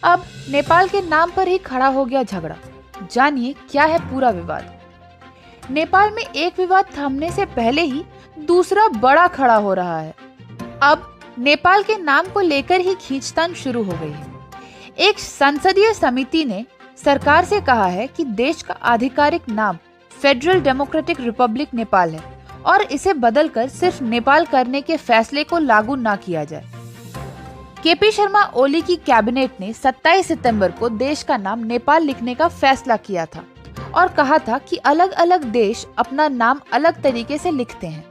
अब नेपाल के नाम पर ही खड़ा हो गया झगड़ा। जानिए क्या है पूरा विवाद। नेपाल में एक विवाद थमने से पहले ही दूसरा बड़ा खड़ा हो रहा है। अब नेपाल के नाम को लेकर ही खींचतान शुरू हो गई है। एक संसदीय समिति ने सरकार से कहा है कि देश का आधिकारिक नाम फेडरल डेमोक्रेटिक रिपब्लिक नेपाल है और इसे बदलकर सिर्फ नेपाल करने के फैसले को लागू ना किया जाए। केपी शर्मा ओली की कैबिनेट ने 27 सितंबर को देश का नाम नेपाल लिखने का फैसला किया था और कहा था कि अलग अलग देश अपना नाम अलग तरीके से लिखते हैं।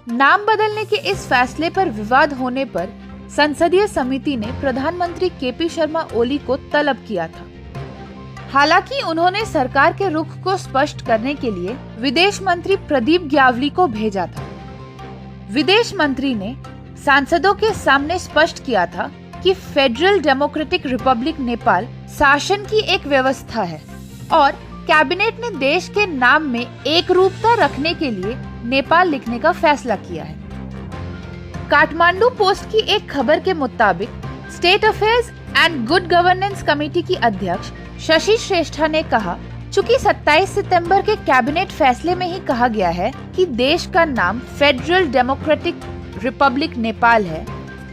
नाम बदलने के इस फैसले पर विवाद होने पर संसदीय समिति ने प्रधानमंत्री केपी शर्मा ओली को तलब किया था। हालांकि उन्होंने सरकार के रुख को स्पष्ट करने के लिए विदेश मंत्री प्रदीप ग्यावली को भेजा था। विदेश मंत्री ने सांसदों के सामने स्पष्ट किया था कि फेडरल डेमोक्रेटिक रिपब्लिक नेपाल शासन की एक व्यवस्था है और कैबिनेट ने देश के नाम में एक रूपता रखने के लिए नेपाल लिखने का फैसला किया है। काठमांडू पोस्ट की एक खबर के मुताबिक state affairs and good governance committee की अध्यक्ष शशि श्रेष्ठा ने कहा, चूंकि 27 सितंबर के कैबिनेट फैसले में ही कहा गया है कि देश का नाम फेडरल डेमोक्रेटिक रिपब्लिक नेपाल है,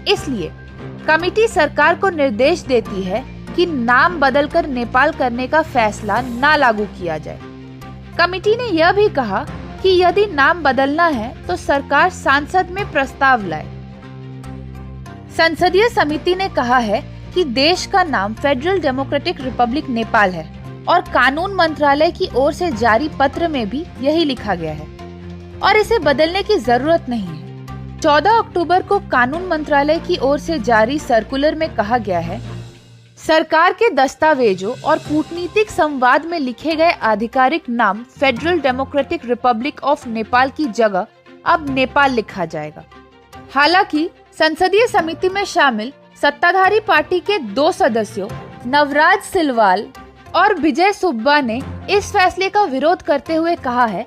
इसलिए कमेटी सरकार को निर्देश देती है कि नाम बदलकर नेपाल करने का फैसला ना लागू किया जाए। कमेटी ने यह भी कहा कि यदि नाम बदलना है तो सरकार सांसद में प्रस्ताव लाए। संसदीय समिति ने कहा है कि देश का नाम फेडरल डेमोक्रेटिक रिपब्लिक नेपाल है और कानून मंत्रालय की ओर से जारी पत्र में भी यही लिखा गया है और इसे बदलने की जरूरत नहीं है। 14 अक्टूबर को कानून मंत्रालय की ओर से जारी सर्कुलर में कहा गया है, सरकार के दस्तावेजों और कूटनीतिक संवाद में लिखे गए आधिकारिक नाम federal democratic Republic of Nepal की जगह अब नेपाल लिखा जाएगा। हालांकि संसदीय समिति में शामिल सत्ताधारी पार्टी के 2 सदस्यों नवराज सिलवाल और विजय सुब्बा ने इस फैसले का विरोध करते हुए कहा है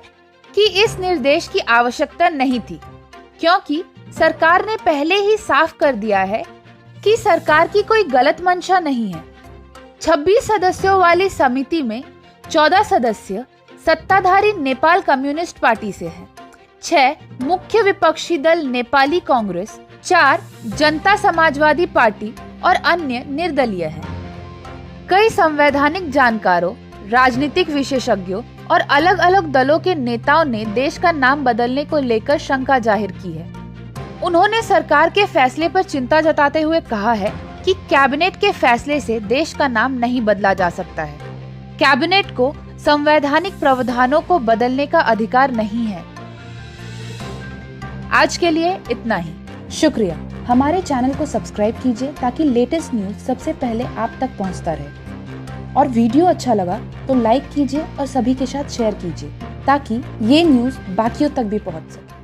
कि इस निर्देश की आवश्यकता नहीं थी, क्योंकि सरकार ने पहले ही साफ कर दिया है कि सरकार की कोई गलत मंशा नहीं है। 26 सदस्यों वाली समिति में 14 सदस्य सत्ताधारी नेपाल कम्युनिस्ट पार्टी से हैं, 6 मुख्य विपक्षी दल नेपाली कांग्रेस, 4 जनता समाजवादी पार्टी और अन्य निर्दलीय हैं। कई संवैधानिक जानकारों, राजनीतिक विशेषज्ञों और अलग अलग दलों के नेताओं ने देश का नाम बदलने को लेकर शंका जाहिर की है। उन्होंने सरकार के फैसले पर चिंता जताते हुए कहा है कि कैबिनेट के फैसले से देश का नाम नहीं बदला जा सकता है। कैबिनेट को संवैधानिक प्रावधानों को बदलने का अधिकार नहीं है। आज के लिए इतना ही। शुक्रिया। हमारे चैनल को सब्सक्राइब कीजिए ताकि लेटेस्ट न्यूज सबसे पहले आप तक पहुंचता रहे। और वीडियो अच्छा लगा तो लाइक कीजिए और सभी के साथ शेयर कीजिए ताकि ये न्यूज बाकियों तक भी पहुंच सके।